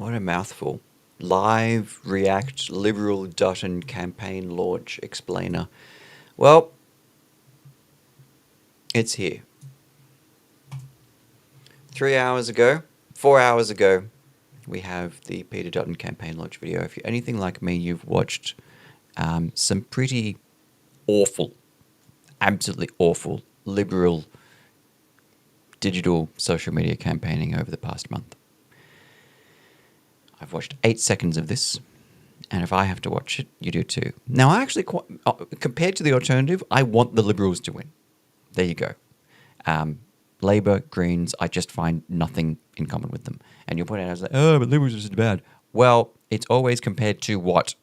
What a mouthful. Live React Liberal Dutton campaign launch explainer. Well, it's here. 3 hours ago, 4 hours ago, we have the Peter Dutton campaign launch video. If you're anything like me, you've watched some pretty awful, absolutely awful, liberal digital social media campaigning over the past month. I've watched 8 seconds of this, and if I have to watch it, you do too. Now, I actually, compared to the alternative, I want the Liberals to win. There you go. Labour, Greens, I just find nothing in common with them. And you'll point out, I was like, oh, but Liberals are just bad. Well, it's always compared to what?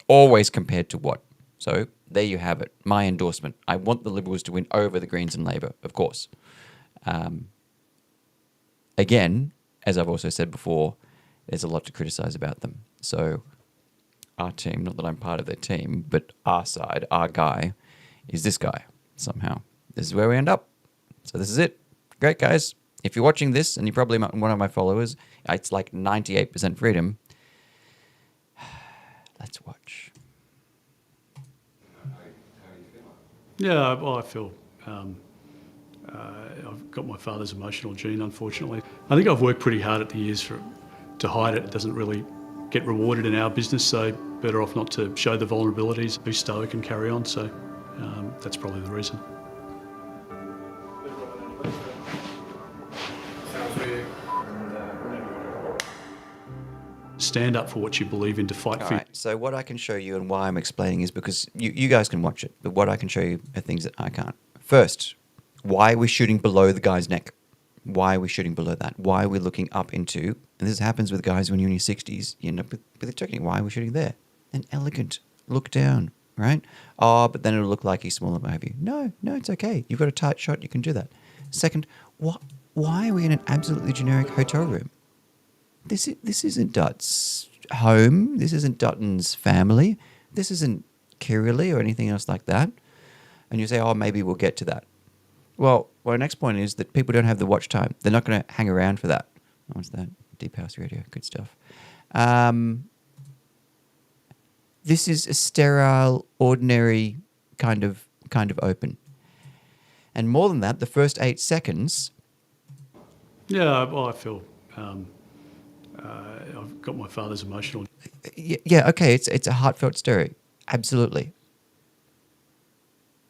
Always compared to what? So there you have it. My endorsement. I want the Liberals to win over the Greens and Labour, of course. Again, as I've also said before, there's a lot to criticise about them. So our team, not that I'm part of their team, but our side, our guy, is this guy somehow. This is where we end up. So this is it. Great, guys. If you're watching this, and you're probably one of my followers, it's like 98% freedom. Let's watch. Yeah, well, I feel I've got my father's emotional gene, unfortunately. I think I've worked pretty hard at the years to hide it. It doesn't really get rewarded in our business, so better off not to show the vulnerabilities, be stoic and carry on. So that's probably the reason. Stand up for what you believe in, to fight for. Right, so what I can show you and why I'm explaining is because you guys can watch it, but what I can show you are things that I can't. First, why are we shooting below the guy's neck? Why are we shooting below that? Why are we looking up into, and this happens with guys when you're in your 60s, you end up with a technique. Why are we shooting there? An elegant look down, right? Oh, but then it'll look like he's smaller, what have you. No, it's okay. You've got a tight shot, you can do that. Second, why are we in an absolutely generic hotel room? This isn't Dutt's home. This isn't Dutton's family. This isn't Kirrilly or anything else like that. And you say, oh, maybe we'll get to that. Well, my next point is that people don't have the watch time. They're not going to hang around for that. What's that? Deep House Radio. Good stuff. This is a sterile, ordinary kind of open. And more than that, the first 8 seconds... Yeah, well, I feel I've got my father's emotional... Yeah, okay, it's a heartfelt story. Absolutely.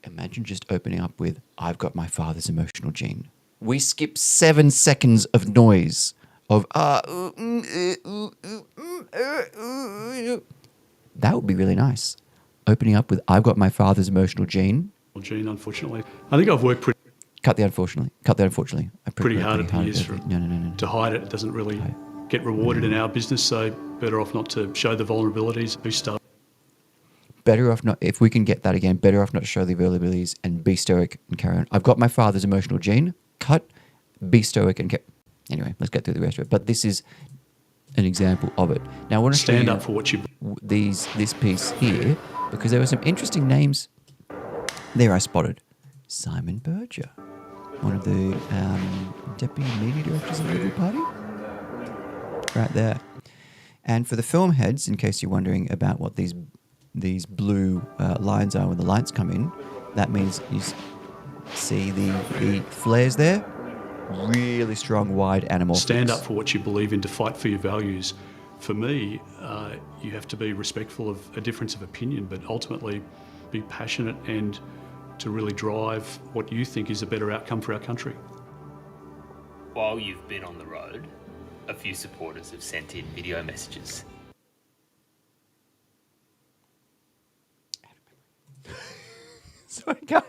Imagine just opening up with, I've got my father's emotional gene. We skip 7 seconds of noise of, that would be really nice. Opening up with, I've got my father's emotional gene. Unfortunately. I think I've worked pretty... Cut the unfortunately. Pretty hard at the years No. to hide it. It doesn't really get rewarded in our business, so better off not to show the vulnerabilities, be stoic. Better off not, if we can get that again, better off not to show the vulnerabilities and be stoic and carry on. I've got my father's emotional gene. Cut, be stoic and carry. Anyway, let's get through the rest of it. But this is an example of it. Now I want to stand show up for what you... this piece here, because there were some interesting names there I spotted. Simon Berger, one of the deputy media directors of the Liberal Party. Right there. And for the film heads, in case you're wondering about what these blue lines are when the lights come in, that means you see the flares there. Really strong, wide animal. Stand up for what you believe in, to fight for your values. For me, you have to be respectful of a difference of opinion, but ultimately be passionate and to really drive what you think is a better outcome for our country. While you've been on the road, a few supporters have sent in video messages. Sorry, guys.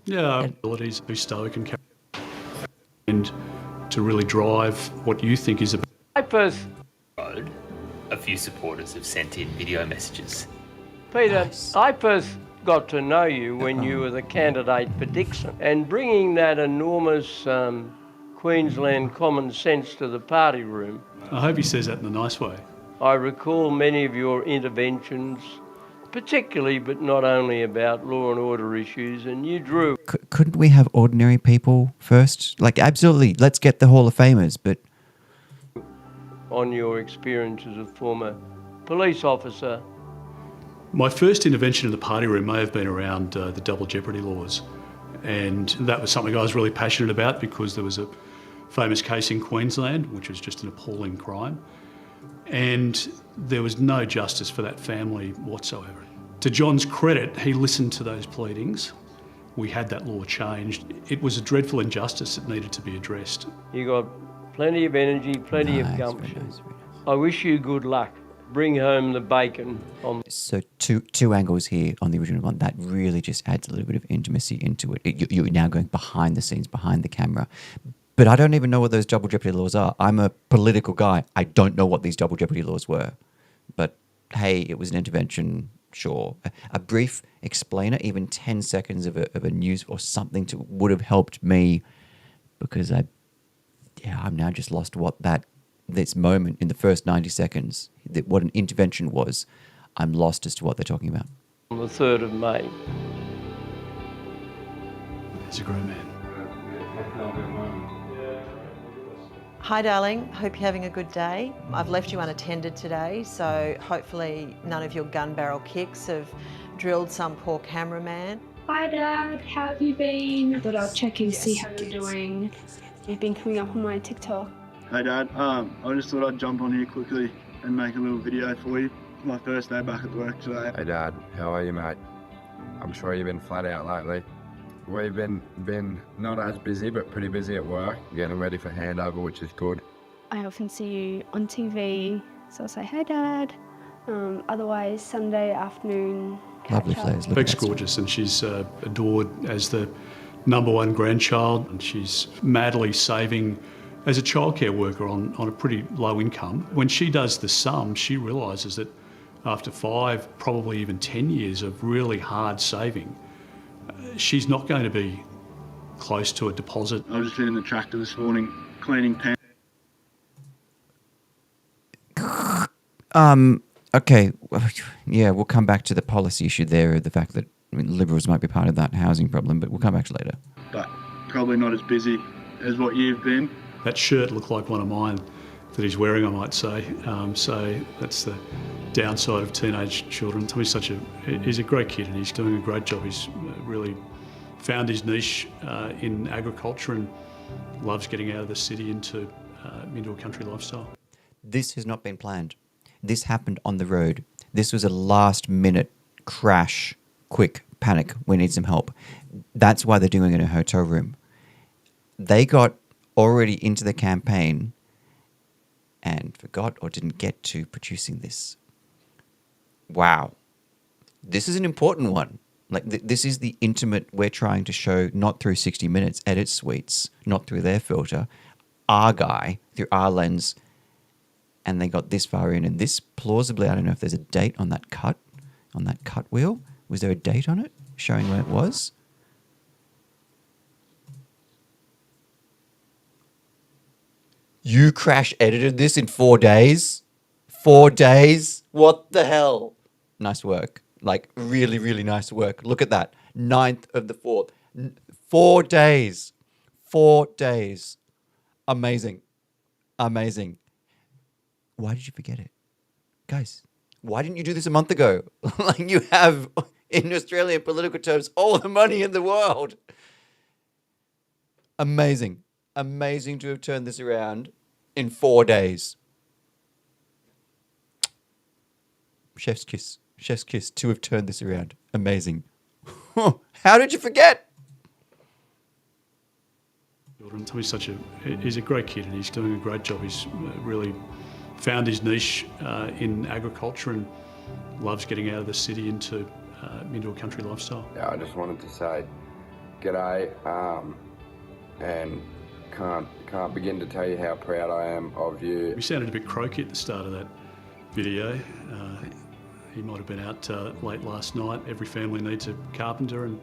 Yeah, abilities, be stoic and carry on, and to really drive what you think is a... Road, a few supporters have sent in video messages. Peter, Nice. I first got to know you when you were the candidate for Dixon, and bringing that enormous Queensland common sense to the party room. I hope he says that in a nice way. I recall many of your interventions, particularly but not only about law and order issues, and you drew Couldn't we have ordinary people first? Like, absolutely, let's get the Hall of Famers, but on your experience as a former police officer. My first intervention in the party room may have been around the double jeopardy laws, and that was something I was really passionate about because there was a famous case in Queensland which was just an appalling crime, and there was no justice for that family whatsoever. To John's credit, he listened to those pleadings. We had that law changed. It was a dreadful injustice that needed to be addressed. You got plenty of energy, plenty of Nice, very gumption. nice, very nice. I wish you good luck. Bring home the bacon on. So two angles here on the original one that really just adds a little bit of intimacy into it. You're now going behind the scenes, behind the camera. But I don't even know what those double jeopardy laws are. I'm a political guy. I don't know what these double jeopardy laws were. But hey, it was an intervention, sure. A brief explainer, even 10 seconds of a news or something would have helped me, because I'm now just lost what this moment in the first 90 seconds, what an intervention was. I'm lost as to what they're talking about. On the 3rd of May. He's a great man. Hi darling, hope you're having a good day. I've left you unattended today, so hopefully none of your gun barrel kicks have drilled some poor cameraman. Hi Dad, how have you been? Thought I'd check in, see how you're doing. You've been coming up on my TikTok. Hey Dad, I just thought I'd jump on here quickly and make a little video for you. My first day back at work today. Hey Dad, how are you mate? I'm sure you've been flat out lately. We've been not as busy but pretty busy at work, getting ready for handover, which is good. I often see you on TV, so I'll say, hey Dad. Otherwise, Sunday afternoon, catch Lovely up. players. Look at Beck's that. gorgeous, and she's adored as the #1 grandchild, and she's madly saving as a childcare worker on a pretty low income. When she does the sum, she realises that after 5, probably even 10 years of really hard saving, she's not going to be close to a deposit. I was just in the tractor this morning, cleaning pants. Okay, yeah, we'll come back to the policy issue there, the fact that Liberals might be part of that housing problem, but we'll come back to later. But probably not as busy as what you've been. That shirt looked like one of mine that he's wearing, I might say. So that's the downside of teenage children. He's a great kid, and he's doing a great job. He's really found his niche in agriculture and loves getting out of the city into a country lifestyle. This has not been planned. This happened on the road. This was a last-minute crash, quick panic. We need some help. That's why they're doing it in a hotel room. They got already into the campaign and forgot or didn't get to producing this. Wow. This is an important one. Like, this is the intimate we're trying to show, not through 60 Minutes edit suites, not through their filter, our guy, through our lens, and they got this far in. And this plausibly, I don't know if there's a date on that cut wheel. Was there a date on it showing when it was? You crash edited this in 4 days? 4 days? What the hell? Nice work. Like, really, really nice work. Look at that. 9th of the 4th. 4 days. 4 days. Amazing. Amazing. Why did you forget it? Guys, why didn't you do this a month ago? Like, you have, in Australian political terms, all the money in the world. Amazing. Amazing to have turned this around in 4 days. Chef's kiss. Chef's kiss to have turned this around. Amazing. How did you forget? He's a great kid, and he's doing a great job. He's really found his niche in agriculture and loves getting out of the city into a country lifestyle. Yeah, I just wanted to say g'day, and can't begin to tell you how proud I am of you. We sounded a bit croaky at the start of that video. He might have been out late last night. Every family needs a carpenter, and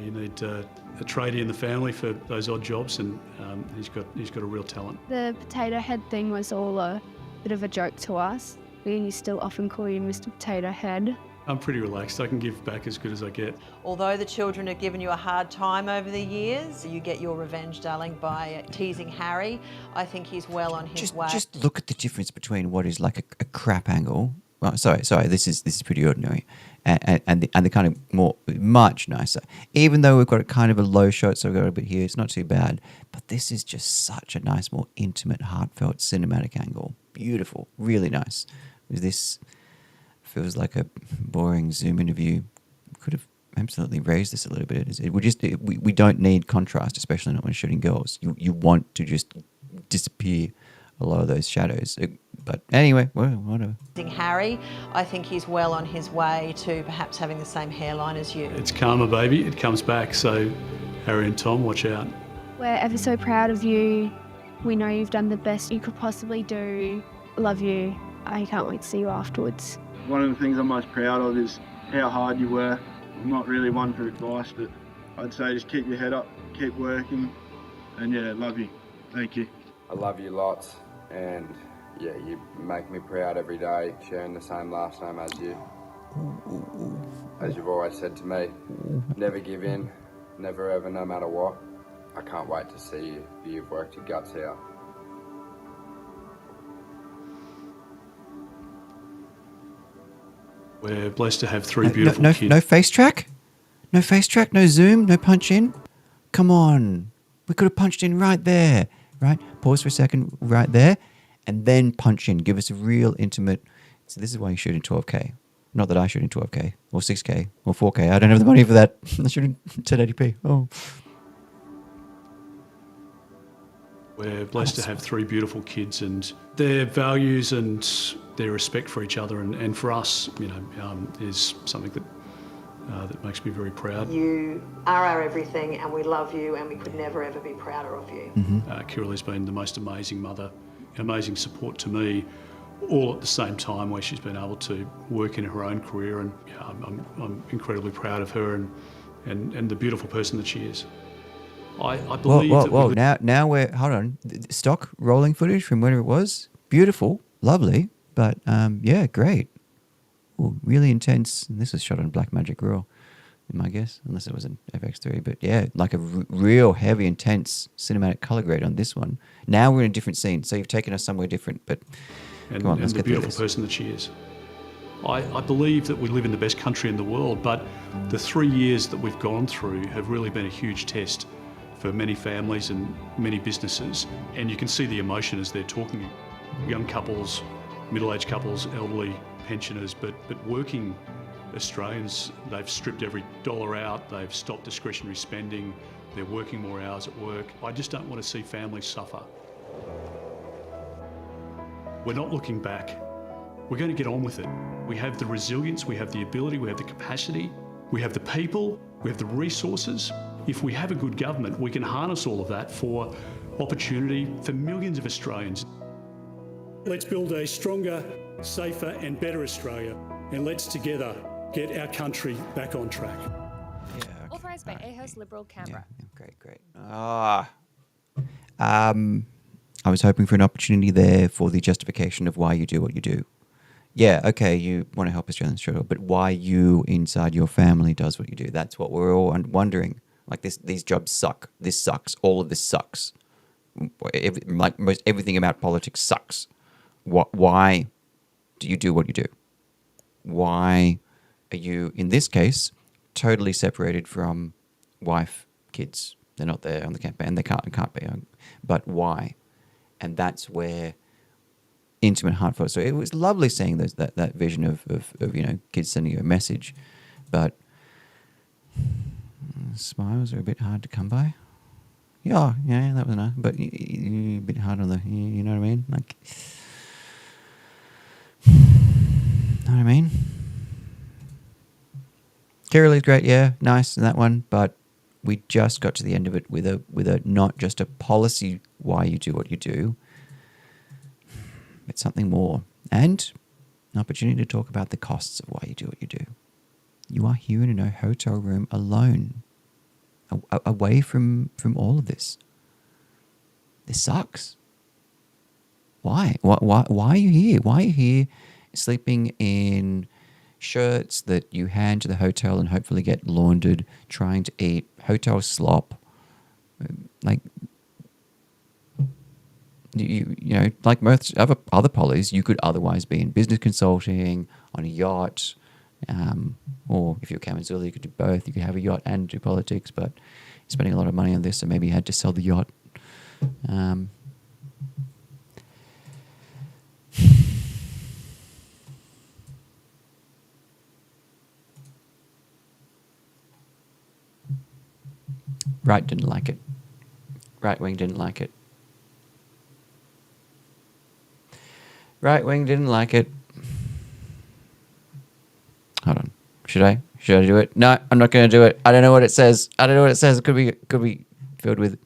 you need a tradie in the family for those odd jobs, and he's got a real talent. The potato head thing was all a bit of a joke to us. We still often call you Mr. Potato Head. I'm pretty relaxed. I can give back as good as I get. Although the children have given you a hard time over the years, you get your revenge, darling, by teasing Harry. I think he's well on his way. Just look at the difference between what is like a crap angle. Oh, sorry. This is pretty ordinary, and the kind of more much nicer. Even though we've got a kind of a low shot, so we've got a bit here. It's not too bad, but this is just such a nice, more intimate, heartfelt, cinematic angle. Beautiful, really nice. This feels like a boring Zoom interview. Could have absolutely raised this a little bit. We don't need contrast, especially not when shooting girls. You want to just disappear a lot of those shadows. But anyway, whatever. Harry, I think he's well on his way to perhaps having the same hairline as you. It's karma, baby. It comes back. So, Harry and Tom, watch out. We're ever so proud of you. We know you've done the best you could possibly do. Love you. I can't wait to see you afterwards. One of the things I'm most proud of is how hard you work. I'm not really one for advice, but I'd say just keep your head up, keep working, and yeah, love you. Thank you. I love you lots, and yeah, you make me proud every day, sharing the same last name as you. As you've always said to me, never give in, never ever, no matter what. I can't wait to see you. You've worked your guts out. We're blessed to have three beautiful kids. No face track? No face track, no zoom, no punch in? Come on. We could have punched in right there, right? Pause for a second right there and then punch in. Give us a real intimate... So this is why you shoot in 12K. Not that I shoot in 12K or 6K or 4K. I don't have the money for that. I shoot in 1080p. Oh. We're blessed to have three beautiful kids, and their values and their respect for each other and for us, is something that makes me very proud. You are our everything, and we love you, and we could never ever be prouder of you. Kirilei's been the most amazing mother, amazing support to me, all at the same time where she's been able to work in her own career, and I'm incredibly proud of her and the beautiful person that she is. I believe whoa. Now we're, hold on, stock rolling footage from whenever it was. Beautiful, lovely, but yeah, great. Ooh, really intense. And this was shot on Blackmagic Raw, in my guess, unless it was an FX3. But yeah, like a real heavy, intense cinematic color grade on this one. Now we're in a different scene, so you've taken us somewhere different. But come on, let's the get through beautiful this. person that she is. I believe that we live in the best country in the world, but the 3 years that we've gone through have really been a huge test for many families and many businesses. And you can see the emotion as they're talking. Young couples, middle-aged couples, elderly, pensioners, but working Australians, they've stripped every dollar out, they've stopped discretionary spending, they're working more hours at work. I just don't want to see families suffer. We're not looking back. We're going to get on with it. We have the resilience, we have the ability, we have the capacity, we have the people, we have the resources. If we have a good government, we can harness all of that for opportunity for millions of Australians. Let's build a stronger, safer and better Australia, and let's together get our country back on track. Yeah, okay. Authorised by AHOS Liberal Canberra. Yeah, great. I was hoping for an opportunity there for the justification of why you do what you do. Yeah, okay, you want to help Australians, sure, but why you inside your family does what you do. That's what we're all wondering. Like these jobs suck. This sucks. All of this sucks. Like most everything about politics sucks. Why do you do what you do? Why are you, in this case, totally separated from wife, kids? They're not there on the campaign. They can't be. But why? And that's where intimate, heartfelt. So it was lovely seeing that vision of kids sending you a message, but smiles are a bit hard to come by. Yeah, that was nice, but a bit hard on the, you know what I mean? Like, know what I mean? Kirilei's great, yeah, nice in that one, but we just got to the end of it with a not just a policy why you do what you do, it's something more, and an opportunity to talk about the costs of why you do what you do. You are here in a hotel room alone, away from all of this. This sucks. Why? Why are you here? Why are you here sleeping in shirts that you hand to the hotel and hopefully get laundered, trying to eat hotel slop. Like, you know, like most other polys, you could otherwise be in business consulting, on a yacht, or if you're Kalamazoo, you could do both. You could have a yacht and do politics, but you're spending a lot of money on this, so maybe you had to sell the yacht. Right didn't like it. Right wing didn't like it. Right wing didn't like it. Hold on. Should I do it? No, I'm not going to do it. I don't know what it says. It could be filled with.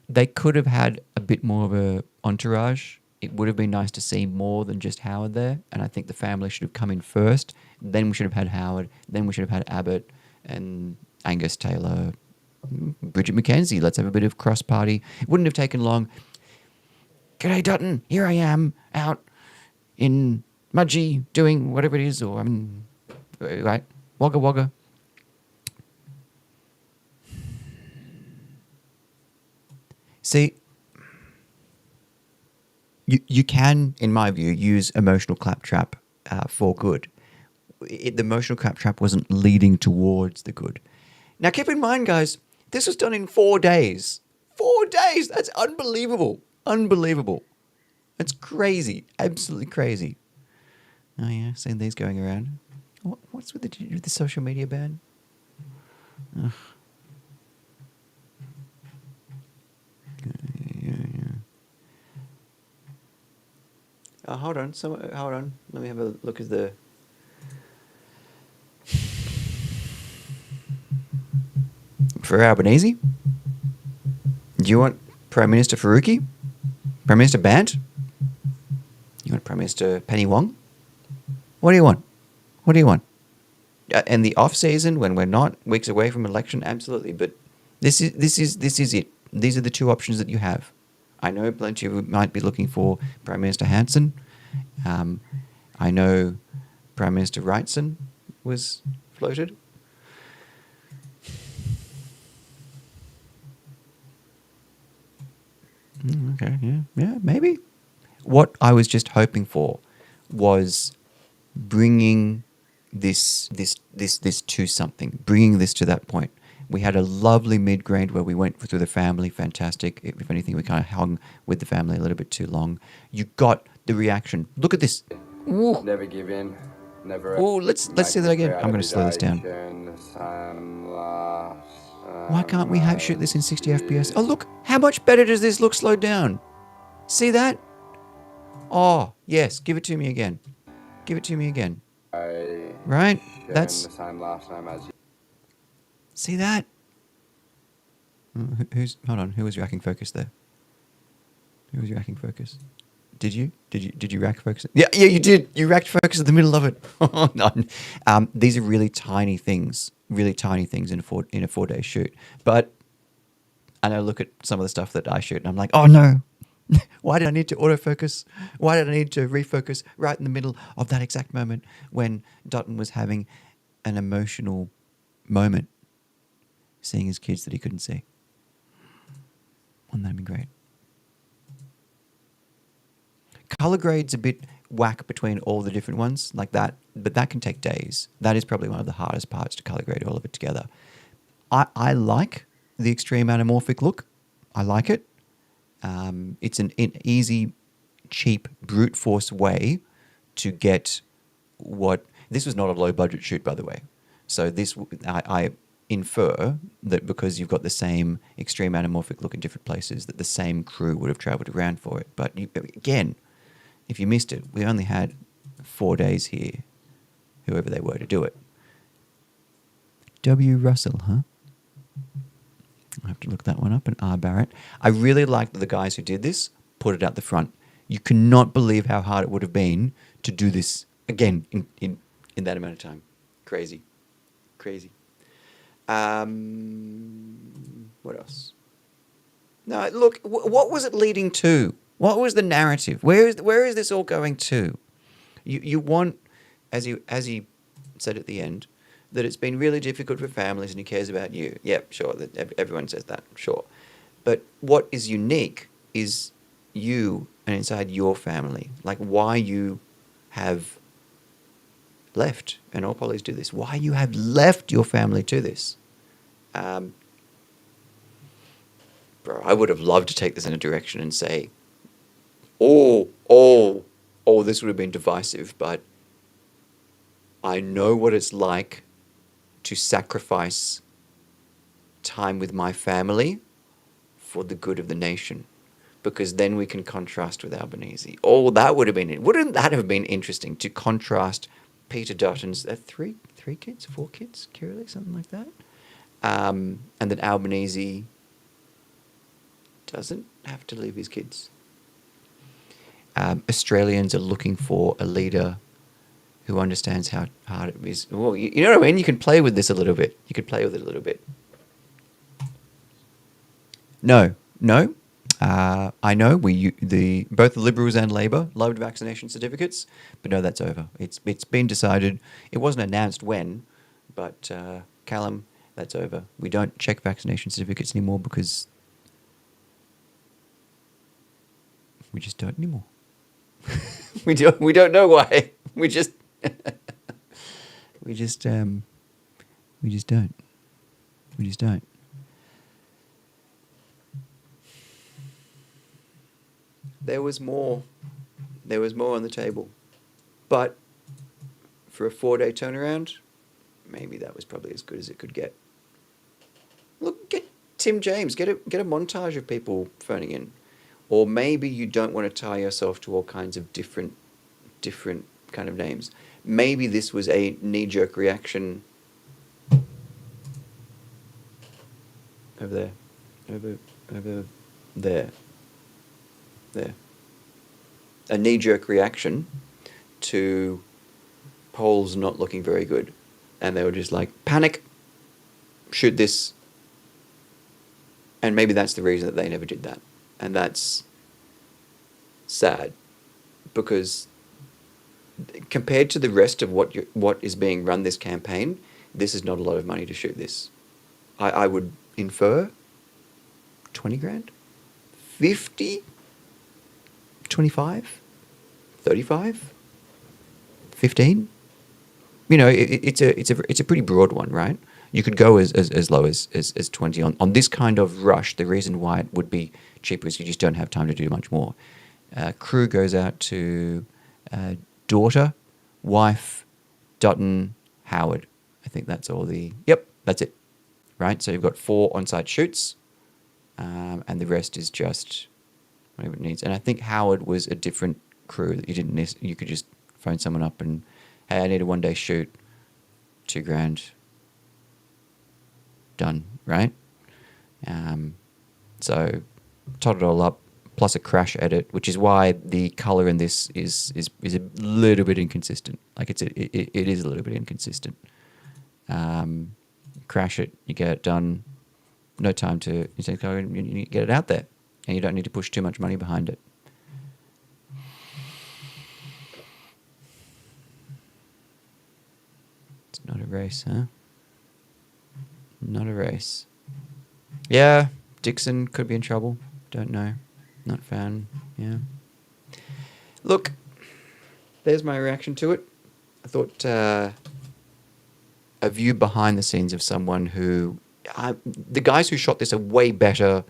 They could have had a bit more of a entourage. It would have been nice to see more than just Howard there. And I think the family should have come in first. Then we should have had Howard. Then we should have had Abbott and Angus Taylor, Bridget McKenzie. Let's have a bit of cross-party. It wouldn't have taken long. G'day, Dutton. Here I am out in Mudgee doing whatever it is, or right, Wagga Wagga. See, you can, in my view, use emotional claptrap for good. The emotional claptrap wasn't leading towards the good. Now, keep in mind, guys, this was done in 4 days. 4 days! That's unbelievable. Unbelievable. That's crazy. Absolutely crazy. Oh, yeah, seeing these going around. What's with the social media ban? Ugh. Yeah. Oh, hold on. Hold on. Let me have a look at the... For Albanese? Do you want Prime Minister Faruqi? Prime Minister Bant? You want Prime Minister Penny Wong? What do you want? What do you want? In the off season, when we're not weeks away from election, absolutely. But this is it. These are the two options that you have. I know plenty of you might be looking for Prime Minister Hanson. I know Prime Minister Wrightson was floated. Okay, yeah, maybe. What I was just hoping for was bringing this to something, bringing this to that point. We had a lovely mid-grade where we went through the family, fantastic. If anything, we kind of hung with the family a little bit too long. You got the reaction. Look at this. Ooh. Never give in. Never. Oh, let's say that again. I'm going to slow this down. Why can't we shoot this in 60 FPS? Oh, look. How much better does this look slowed down? See that? Oh, yes. Give it to me again. Give it to me again. Right? That's... the same last name as you. See that? Hold on. Who was racking focus there? Who was racking focus? Did you rack focus? Yeah, you did. You racked focus in the middle of it. Oh, no. These are really tiny things in a 4-day shoot. But I know, look at some of the stuff that I shoot, and I'm like, oh no. Why did I need to autofocus? Why did I need to refocus right in the middle of that exact moment when Dutton was having an emotional moment, seeing his kids that he couldn't see? Wouldn't that have been great? Color grade's a bit whack between all the different ones like that, but that can take days. That is probably one of the hardest parts to color grade all of it together. I like the extreme anamorphic look. I like it. It's an easy, cheap, brute force way to get what... This was not a low budget shoot, by the way. So this, I infer that because you've got the same extreme anamorphic look in different places, that the same crew would have traveled around for it. But again, if you missed it, we only had 4 days here, whoever they were, to do it. W. Russell, huh? I have to look that one up. And R. Barrett. I really like that the guys who did this put it out the front. You cannot believe how hard it would have been to do this again in that amount of time. Crazy. What else? No, look. What was it leading to? What was the narrative? Where is this all going to? You want, as he said at the end, that it's been really difficult for families and he cares about you. Yep, sure. Everyone says that, sure. But what is unique is you and inside your family, like why you have left, and all polys do this, why you have left your family to this. Bro, I would have loved to take this in a direction and say, oh, this would have been divisive, but I know what it's like to sacrifice time with my family for the good of the nation, because then we can contrast with Albanese. Oh, that would have been it. Wouldn't that have been interesting to contrast Peter Dutton's three kids, 4 kids, Kirili, something like that, and that Albanese doesn't have to leave his kids. Australians are looking for a leader who understands how hard it is. Well, you know what I mean? You can play with this a little bit. You could play with it a little bit. No. I know both the Liberals and Labor loved vaccination certificates, but no, that's over. It's been decided. It wasn't announced when, but Callum, that's over. We don't check vaccination certificates anymore because we just don't anymore. we don't know why. We just don't. We just don't. There was more on the table. But for a 4-day turnaround, maybe that was probably as good as it could get. Look, get Tim James, get a montage of people phoning in. Or maybe you don't want to tie yourself to all kinds of different kind of names. Maybe this was a knee-jerk reaction. Over there. A knee-jerk reaction to polls not looking very good. And they were just like, panic, shoot this. And maybe that's the reason that they never did that. And that's sad, because compared to the rest of what is being run this campaign, this is not a lot of money to shoot this. I would infer 20 grand, 50, 25, 35, 15. You know, it's a pretty broad one, right? You could go as low as 20 on this kind of rush. The reason why it would be cheaper is you just don't have time to do much more. Crew goes out to daughter, wife, Dutton, Howard. I think that's all that's it. Right? So you've got 4 on-site shoots, and the rest is just whatever it needs. And I think Howard was a different crew that you could just phone someone up and, hey, I need a 1-day shoot, $2,000. Done, right? So tot it all up, plus a crash edit, which is why the color in this is a little bit inconsistent. Like it is a little bit inconsistent. Crash it, you get it done. No time to you get it out there, and you don't need to push too much money behind it. It's not a race, huh? Not a race. Yeah, Dixon could be in trouble. Don't know. Not a fan. Yeah. Look, there's my reaction to it. I thought a view behind the scenes of someone who... the guys who shot this are way better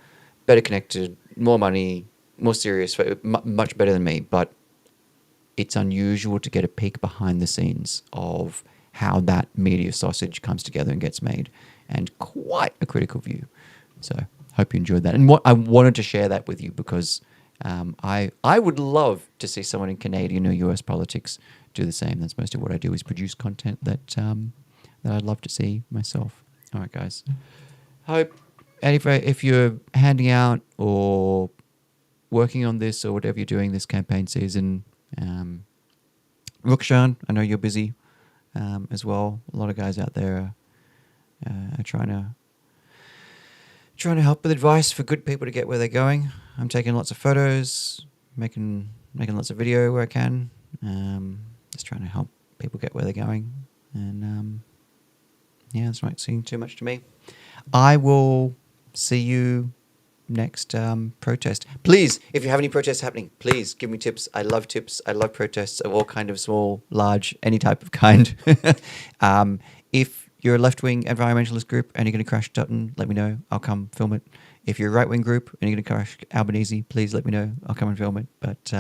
connected, more money, more serious, much better than me. But it's unusual to get a peek behind the scenes of how that media sausage comes together and gets made. And quite a critical view. So hope you enjoyed that. And I wanted to share that with you because I would love to see someone in Canadian or US politics do the same. That's most of what I do, is produce content that I'd love to see myself. All right, guys. Hope, and if you're handing out or working on this or whatever you're doing this campaign season, Rukshan, I know you're busy as well. A lot of guys out there are trying to help with advice for good people to get where they're going. I'm taking lots of photos, making lots of video where I can. Just trying to help people get where they're going. And yeah, that's not saying too much to me. I will see you next protest. Please, if you have any protests happening, please give me tips. I love tips. I love protests of all kind of small, large, any type of kind. If you're a left-wing environmentalist group and you're going to crash Dutton, let me know. I'll come film it. If you're a right-wing group and you're going to crash Albanese, please let me know. I'll come and film it. But